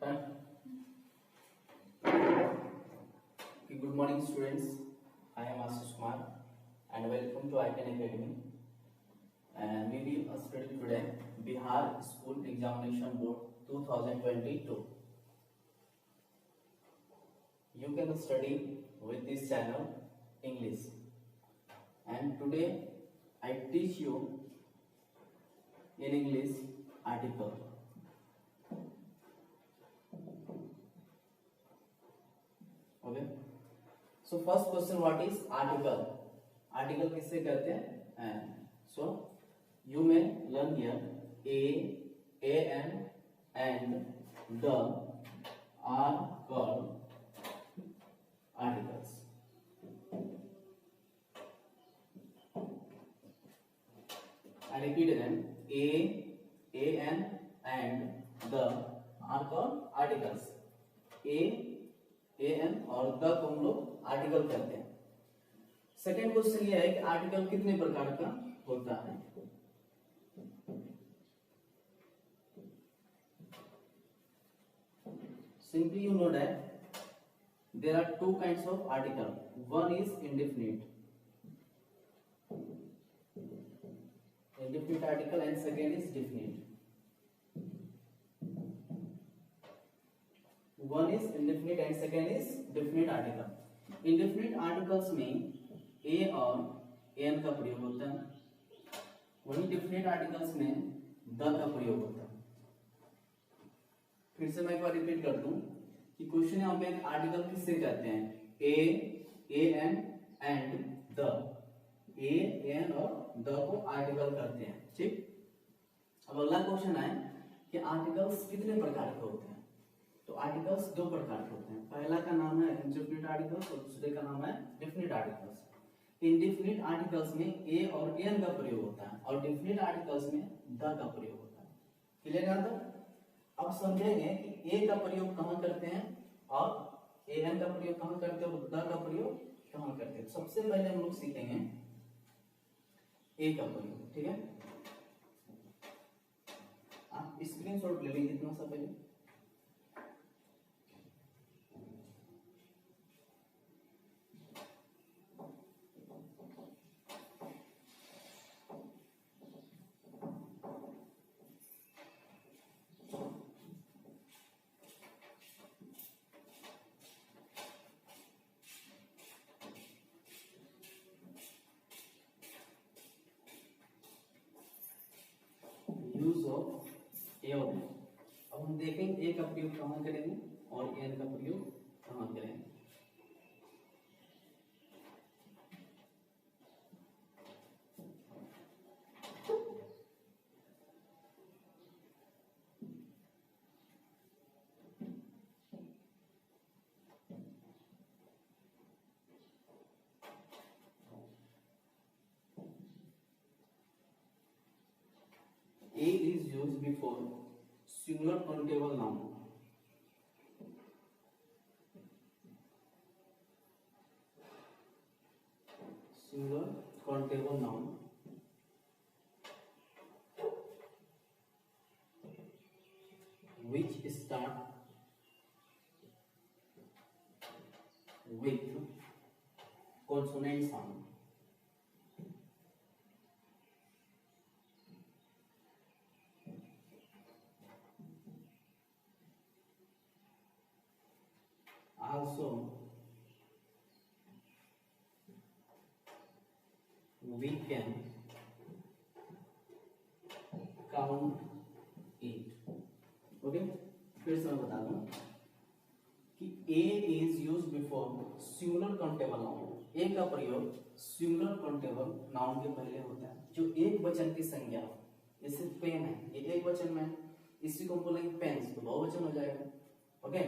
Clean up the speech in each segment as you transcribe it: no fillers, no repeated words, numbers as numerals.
started. Good morning, students. I am Ashish Kumar, and welcome to ICAN Academy. And we will study today Bihar School Examination Board 2022. You can study with this channel English, and today I teach you in English article. Okay. So first question, what is article? Article किससे कहते हैं? So you may learn here an, and the are called articles. I repeat again, an, and the are called articles. an और the को हम लोग article कहते हैं. Second question ये है कि आर्टिकल कितने प्रकार का होता है. Simply you know that there are two kinds of article. One is indefinite article, and second is definite. One is indefinite and second is definite article. Indefinite articles में a और an का प्रयोग होता है, वही definite articles में the का प्रयोग होता है. फिर से मैं एक बार रिपीट कर दूं कि क्वेश्चन यहाँ पे आर्टिकल किससे कहते हैं? an and the. an और the को आर्टिकल करते हैं. ठीक. अब अगला क्वेश्चन है कि आर्टिकल्स कितने प्रकार के होते हैं. तो आर्टिकल्स दो प्रकार के होते हैं. पहला का नाम है इंडेफिनिट आर्टिकल्स और दूसरे का नाम है डेफिनिट आर्टिकल्स. इंडेफिनिट आर्टिकल्स में ए और एन का प्रयोग होता है और डेफिनिट आर्टिकल्स में द का प्रयोग होता है. क्लियर है? तो अब समझेंगे कि ए का प्रयोग कहाँ करते हैं और एन का प्रयोग कहाँ करते हैं और द का प्रयोग कहाँ करते हैं. सबसे पहले हम लोग सीखेंगे ए का प्रयोग. ठीक है, आप स्क्रीनशॉट ले लीजिए इतना सा पहले. यूज ऑफ ए और. अब हम देखेंगे ए का प्रयोग कहाँ करेंगे और एन का प्रयोग कहाँ करेंगे. A is used before singular countable noun. Singular countable noun which start with consonant sound. Also we can count it. Okay, फिर से मैं बता दूं कि A is used before singular countable noun. A का प्रयोग singular countable noun के पहले होता है जो एक वचन की संज्ञा. जैसे पेन है, ये एक वचन में, इसी को बोलेंगे पेन्स, तो बहुवचन हो जाएगा. ओके,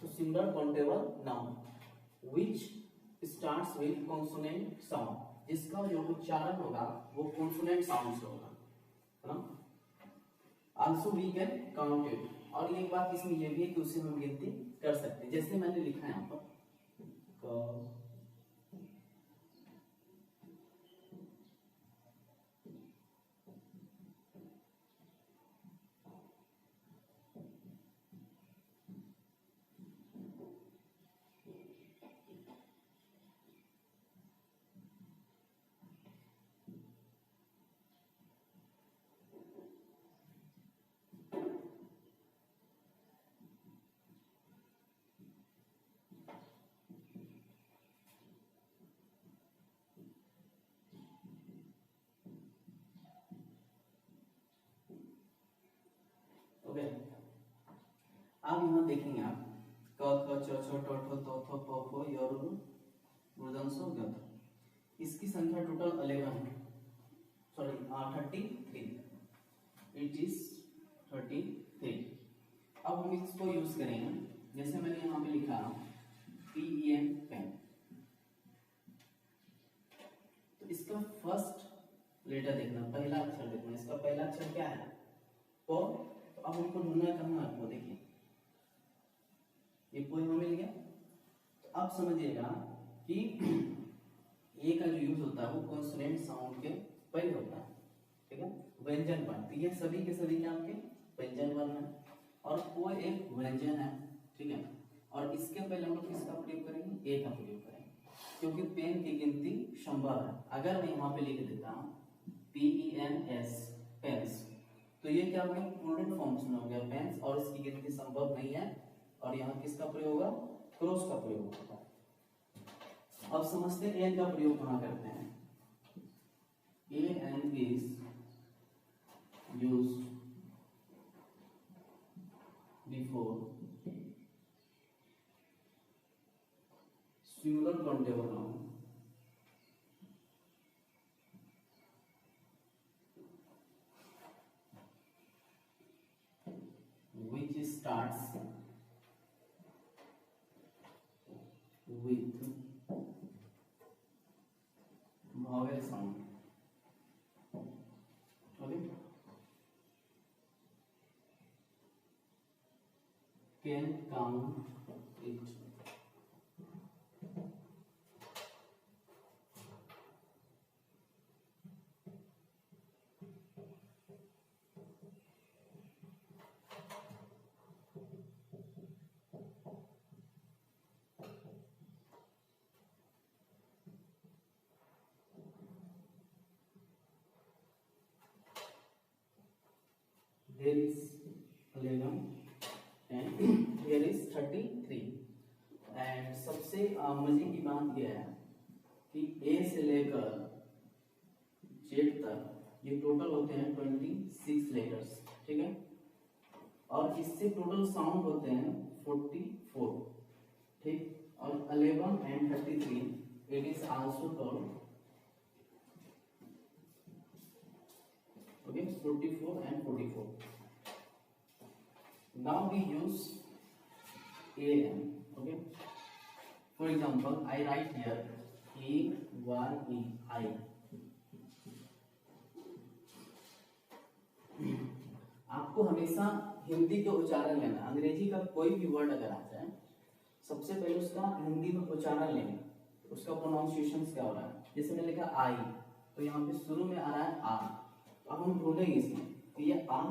तो singular countable noun which starts with consonant sound, जिसका जो उच्चारण होगा वो कॉन्सोनेंट साउंड से होगा, है ना. Also we can count it. और एक बात इसमें ये भी है कि उसे हम गिनती कर सकते हैं. जैसे मैंने लिखा है यहाँ पर क ख च छ ट ठ त थ प फ य र मूर्धन स ग ध। इसकी संख्या टोटल 11 है, सॉरी 33, इट इज 33। अब हम इसको यूज करेंगे, जैसे मैंने यहाँ पे लिखा PEN पेन, तो इसका फर्स्ट लेटर देखना, पहला अक्षर देखना, इसका पहला अक्षर क्या है प। तो अब हमको ढूंढना कहाँ है वो, देखिए ये प यहाँ मिल गया। तो अब समझिएगा कि ए का जो यूज होता है वो कॉन्सोनेंट साउंड के पहले होता है, ठीक है, व्यंजन वर्ण। तो ये सभी के सभी क्या आपके व्यंजन वर्ण है, और कोई एक व्यंजन है, ठीक है। और इसके पहले हम लोग किसका प्रयोग करेंगे, ए का प्रयोग करेंगे, क्योंकि पेन की गिनती संभव है। अगर मैं यहाँ पे लिख देता हूँ PENS पेन्स, तो ये क्या हो गया, प्लूरल फॉर्म्स में हो गया पेन्स, और इसकी गिनती संभव नहीं है। और यहाँ किसका प्रयोग होगा, क्रॉस का प्रयोग होगा। अब समझते हैं एन का प्रयोग कहाँ करते हैं। AN is used before singular countable noun which starts with vowel sound, okay, can count it, there is 11 and here is 33। And सबसे मजे की बात यह है कि ए से लेकर जेड तक ये टोटल होते हैं 26 लेटर्स, ठीक है, और इससे टोटल साउंड होते हैं 44, ठीक। और 11 and 33 it is also called, okay, 44 and 44। now we use AN, okay, for example I write here A1E I। आपको हमेशा हिंदी का उच्चारण लेना, अंग्रेजी का कोई भी वर्ड अगर आ जाए सबसे पहले उसका हिंदी में उच्चारण लेंगे, उसका प्रोनाउंसिएशन क्या हो रहा है। जैसे मैंने लिखा आई, तो यहाँ पे शुरू में आ रहा है आ, अब हम ढूंढेंगे इसमें कि ये आ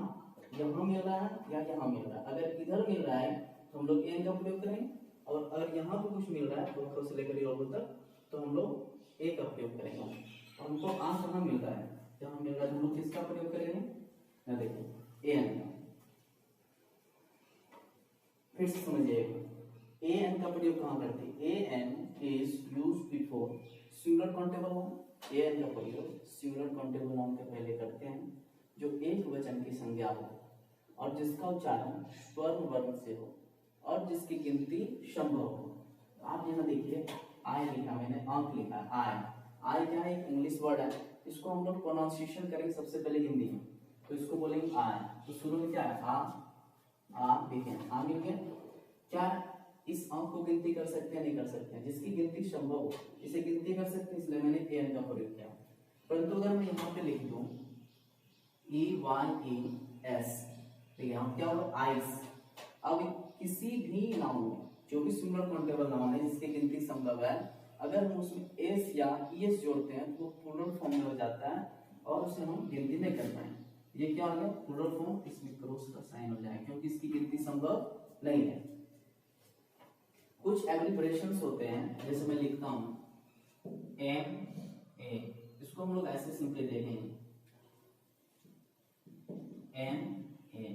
यहाँ मिल रहा है या यहाँ मिल रहा है। अगर इधर मिल रहा है तो हम लोग एन का प्रयोग करेंगे, और अगर यहाँ पे कुछ मिल रहा है तो से लेकर योर तक, तो हम लोग ए का प्रयोग करेंगे। और हमको आ कहाँ मिल रहा है, जहाँ मिल रहा है हम लोग किसका प्रयोग करेंगे, ना देखिए एन का। फिर से समझिएगा, एन का प्रयोग कहाँ करते हैं, an is used before singular countable noun. An का प्रयोग सिंगुलर काउंटेबल नाउन के पहले करते हैं जो एक वचन की संज्ञा हो और जिसका उच्चारण स्वर्ण वर्ण से हो और जिसकी गिनती संभव हो। आप यहाँ देखिए आई लिखा मैंने, आंख लिखा है, आई। आई क्या है, एक इंग्लिश वर्ड है, इसको हम लोग प्रोनाउंसिएशन करेंगे सबसे पहले हिंदी में, तो इसको बोलेंगे आई। तो शुरू में क्या है आ देखिए आ मिल गया। क्या इस अंक को गिनती कर सकते हैं, नहीं कर सकते हैं, जिसकी गिनती संभव हो इसे गिनती कर सकते हैं, इसलिए मैंने एन का प्रयोग किया। परंतु अगर मैं यहाँ पे लिख दूं EYES, ठीक है, हम क्या होगा आइस। अब किसी भी नाउन में जो भी सिंगुलर काउंटेबल नाउन है जिसकी गिनती संभव है, अगर हम उसमें एस या ईएस जोड़ते हैं तो वो प्लूरल फॉर्म में हो जाता है और उसे हम गिनती नहीं कर पाएंगे। ये क्या हो गया, प्लूरल फॉर्म, इसमें क्रॉस का साइन हो जाएगा क्योंकि इसकी गिनती संभव नहीं है। कुछ एब्रिविएशंस होते हैं, जैसे मैं लिखता हूं MA, इसको हम लोग ऐसे सिंपली देखेंगे MA।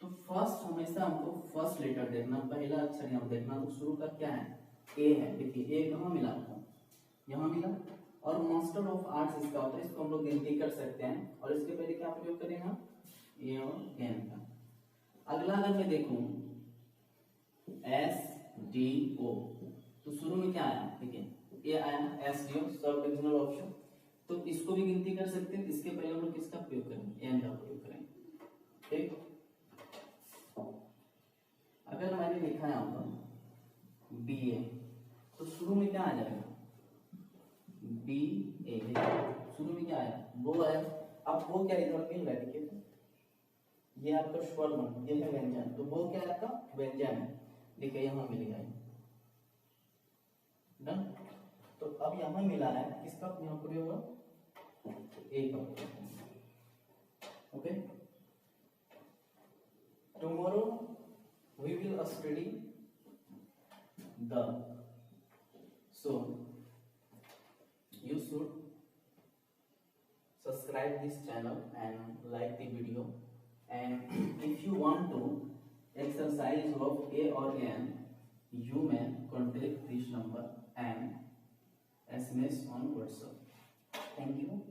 तो फर्स्ट हमेशा हमको फर्स्ट लेटर देखना, पहला अक्षर यहाँ देखना। तो शुरू का क्या है, ए है। देखिए ए कहाँ मिला था, यहाँ मिला। और मास्टर ऑफ आर्ट्स इसका होता है, इसको हम लोग गिनती कर सकते हैं। और इसके पहले क्या प्रयोग करेंगे, ए और एन का। अगला अगर मैं देखूं S SDO। तो शुरू में क्या आया, ठीक है, ए आया SDO, सब डिविजनल ऑप्शन। तो इसको भी गिनती कर सकते हैं, इसके पहले हम लोग किसका प्रयोग करेंगे, एन का प्रयोग करेंगे, ठीक। अगर मैंने लिखा है आपको BA, तो शुरू में क्या आ जाएगा, BA, शुरू में क्या आया, वो है। अब वो क्या इधर मिल रहा है, ठीक है, ये आपका स्वर्ण, ये है व्यंजन, तो वो क्या है आपका व्यंजन है, देखिए यहाँ मिल गया डन। तो अब यहाँ मिला है किसका, यहाँ पर होगा ए का। Okay, tomorrow we will study the, so you should subscribe this channel and like the video, and if you want to exercise of A or N, you may contact this number and SMS on WhatsApp. Thank you.